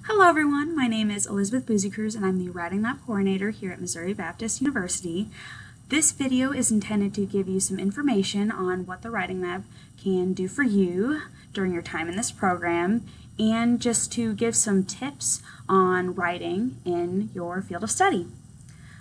Hello everyone, my name is Elizabeth Boozy-Cruz and I'm the Writing Lab Coordinator here at Missouri Baptist University. This video is intended to give you some information on what the Writing Lab can do for you during your time in this program and just to give some tips on writing in your field of study.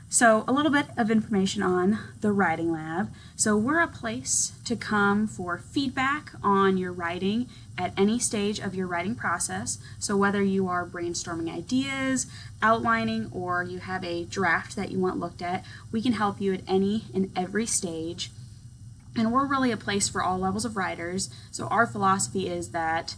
So a little bit of information on the Writing Lab. So we're a place to come for feedback on your writing at any stage of your writing process. So whether you are brainstorming ideas, outlining, or you have a draft that you want looked at, we can help you at any and every stage. And we're really a place for all levels of writers. So our philosophy is that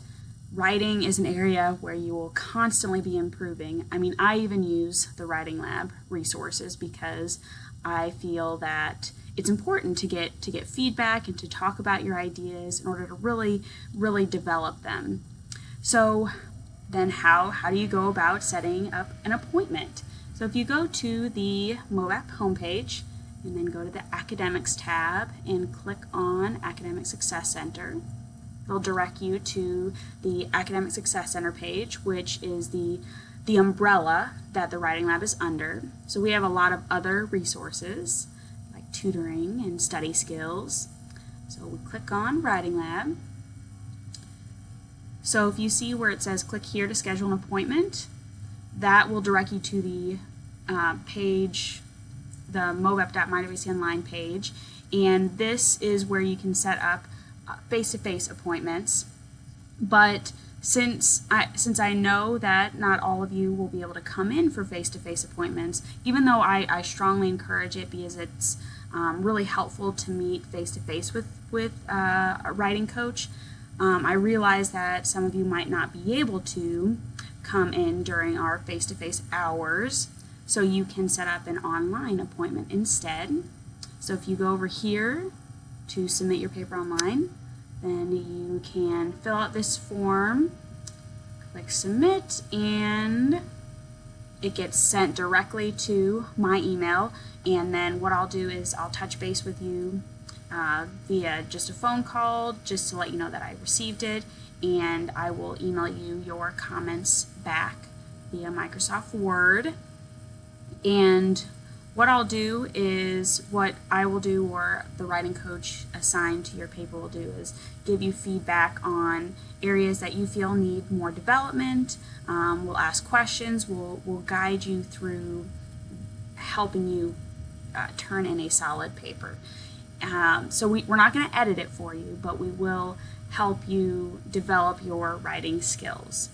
writing is an area where you will constantly be improving. I mean, I even use the Writing Lab resources because I feel that it's important to get feedback and to talk about your ideas in order to really develop them. So then how do you go about setting up an appointment? So if you go to the MOVAP homepage and then go to the Academics tab and click on Academic Success Center, they'll direct you to the Academic Success Center page, which is the umbrella that the Writing Lab is under. So we have a lot of other resources like tutoring and study skills. So we click on Writing Lab. So if you see where it says click here to schedule an appointment, that will direct you to the page, the movap.mywc online page, and this is where you can set up face-to-face appointments. But since I know that not all of you will be able to come in for face-to-face appointments, even though I strongly encourage it because it's really helpful to meet face-to-face with a writing coach, I realize that some of you might not be able to come in during our face-to-face hours, so you can set up an online appointment instead. So if you go over here to submit your paper online, then you can fill out this form, click submit, and it gets sent directly to my email. And then what I'll do is I'll touch base with you via just a phone call just to let you know that I received it, and I will email you your comments back via Microsoft Word. And what I'll do is, what I will do, or the writing coach assigned to your paper will do, is give you feedback on areas that you feel need more development. We'll ask questions, we'll guide you through helping you turn in a solid paper. So we're not going to edit it for you, but we will help you develop your writing skills.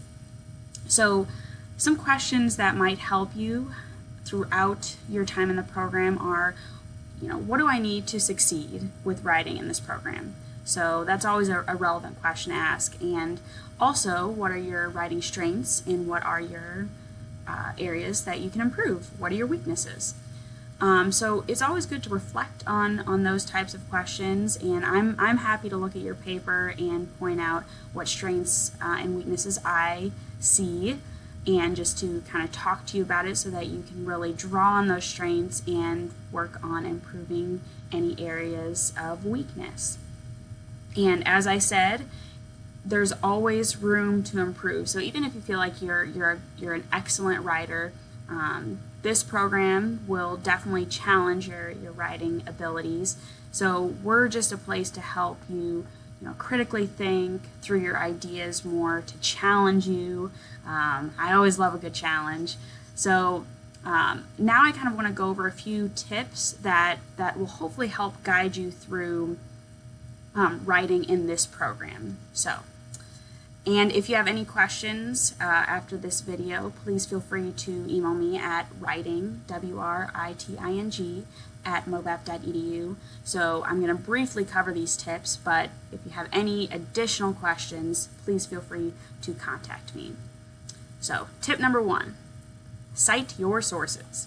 So some questions that might help you throughout your time in the program are, what do I need to succeed with writing in this program? So that's always a relevant question to ask. And also, what are your writing strengths and what are your areas that you can improve? What are your weaknesses? So it's always good to reflect on those types of questions, and I'm happy to look at your paper and point out what strengths and weaknesses I see, and just to kind of talk to you about it so that you can really draw on those strengths and work on improving any areas of weakness. And as I said, there's always room to improve. So even if you feel like you're an excellent writer, this program will definitely challenge your writing abilities. So we're just a place to help you critically think through your ideas more, to challenge you. I always love a good challenge. So now I kind of want to go over a few tips that will hopefully help guide you through writing in this program. And if you have any questions after this video, please feel free to email me at writing, WRITING, at movap.edu. So I'm going to briefly cover these tips, but if you have any additional questions, please feel free to contact me. So tip number 1, cite your sources.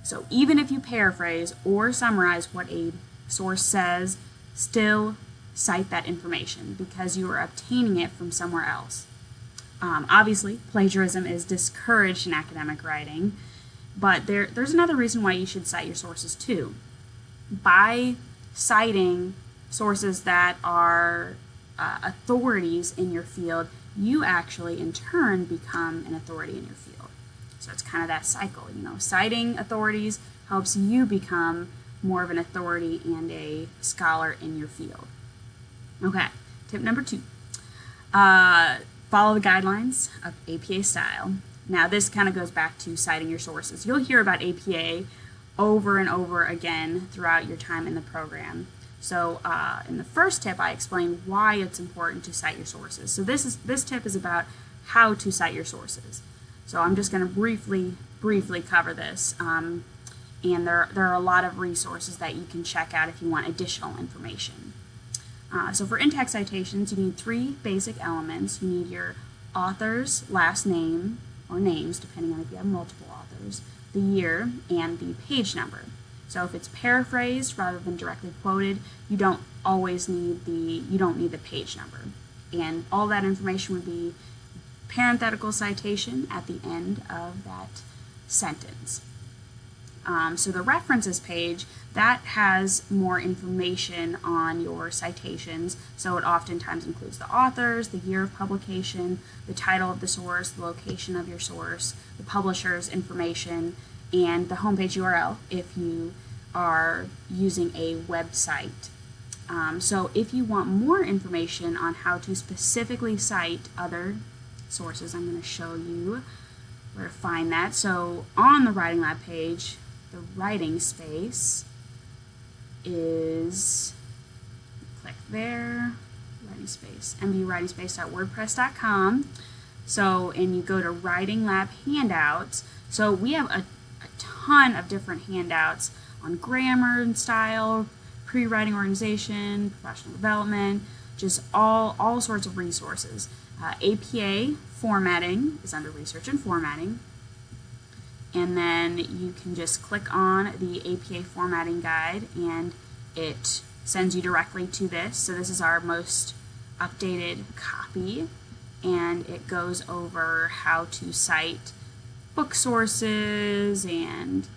So even if you paraphrase or summarize what a source says, still cite that information because you are obtaining it from somewhere else. Obviously, plagiarism is discouraged in academic writing, but there's another reason why you should cite your sources too. By citing sources that are authorities in your field, you actually in turn become an authority in your field. So it's kind of that cycle, you know, citing authorities helps you become more of an authority and a scholar in your field. Okay, tip number 2. Follow the guidelines of APA style. Now this kind of goes back to citing your sources. You'll hear about APA over and over again throughout your time in the program. So in the first tip, I explained why it's important to cite your sources. So this tip is about how to cite your sources. So I'm just going to briefly cover this. And there are a lot of resources that you can check out if you want additional information. So for in-text citations, you need 3 basic elements. You need your author's last name, or names, depending on if you have multiple authors, the year, and the page number. So if it's paraphrased rather than directly quoted, you don't need the page number. And all that information would be parenthetical citation at the end of that sentence. So the references page, that has more information on your citations. So it oftentimes includes the authors, the year of publication, the title of the source, the location of your source, the publisher's information, and the homepage URL if you are using a website. So if you want more information on how to specifically cite other sources, I'm going to show you where to find that. So on the Writing Lab page, the writing space is, click there, writing space, mbwritingspace.wordpress.com. So, and you go to Writing Lab handouts. So we have a ton of different handouts on grammar and style, pre-writing organization, professional development, just all sorts of resources. APA formatting is under research and formatting. And then you can just click on the APA formatting guide and it sends you directly to this. So this is our most updated copy, and it goes over how to cite book sources and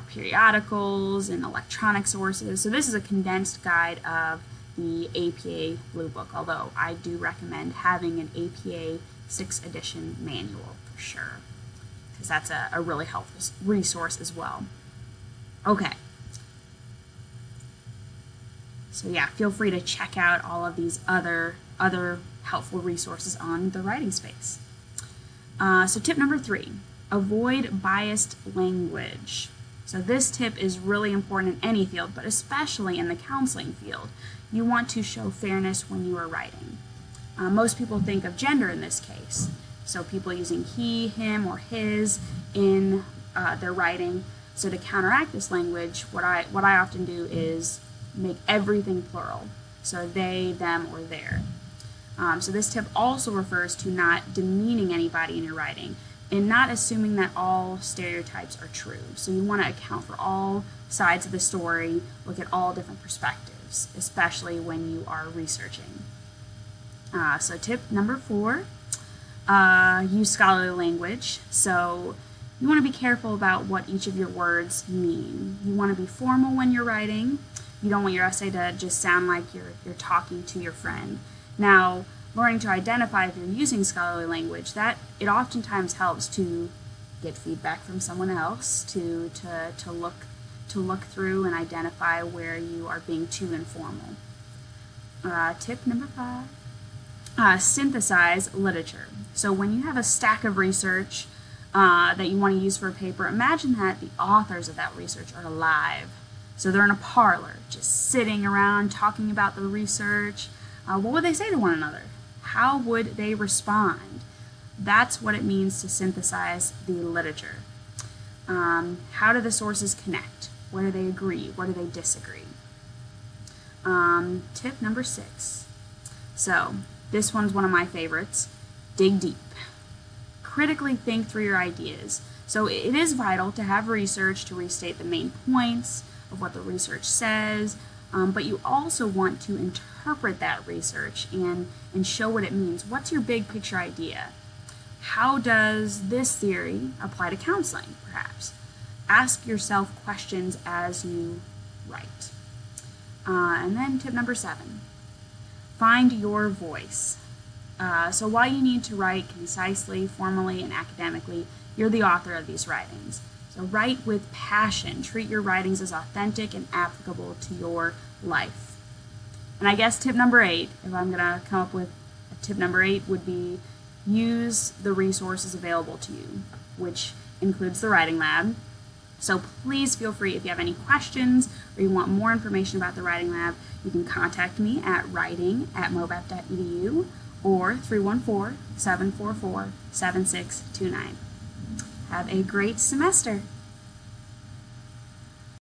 periodicals and electronic sources. So this is a condensed guide of the APA Blue Book, although I do recommend having an APA 6th edition manual for sure, because that's a really helpful resource as well. Okay. So yeah, feel free to check out all of these other helpful resources on the writing space. So tip number 3, avoid biased language. So this tip is really important in any field, but especially in the counseling field. You want to show fairness when you are writing. Most people think of gender in this case. So people using he, him, or his in their writing. So to counteract this language, what I often do is make everything plural. So they, them, or their. So this tip also refers to not demeaning anybody in your writing and not assuming that all stereotypes are true. So you want to account for all sides of the story, look at all different perspectives, especially when you are researching. So tip number 4, use scholarly language. So you want to be careful about what each of your words mean. You want to be formal when you're writing. You don't want your essay to just sound like you're talking to your friend. Now, learning to identify if you're using scholarly language, that it oftentimes helps to get feedback from someone else, to look through and identify where you are being too informal. Tip number 5, synthesize literature. So when you have a stack of research that you want to use for a paper, imagine that the authors of that research are alive. So they're in a parlor, just sitting around talking about the research. What would they say to one another? How would they respond? That's what it means to synthesize the literature. How do the sources connect? Where do they agree? Where do they disagree? Tip number 6. So this one's one of my favorites. Dig deep. Critically think through your ideas. So it is vital to have research to restate the main points of what the research says, but you also want to interpret that research and show what it means. What's your big picture idea? How does this theory apply to counseling, perhaps? Ask yourself questions as you write. And then tip number 7, find your voice. So while you need to write concisely, formally, and academically, you're the author of these writings. So write with passion. Treat your writings as authentic and applicable to your life. And I guess tip number 8, if I'm going to come up with a tip number 8, would be use the resources available to you, which includes the Writing Lab. So please feel free, if you have any questions or you want more information about the Writing Lab, you can contact me at writing@mobep.edu or 314-744-7629. Have a great semester.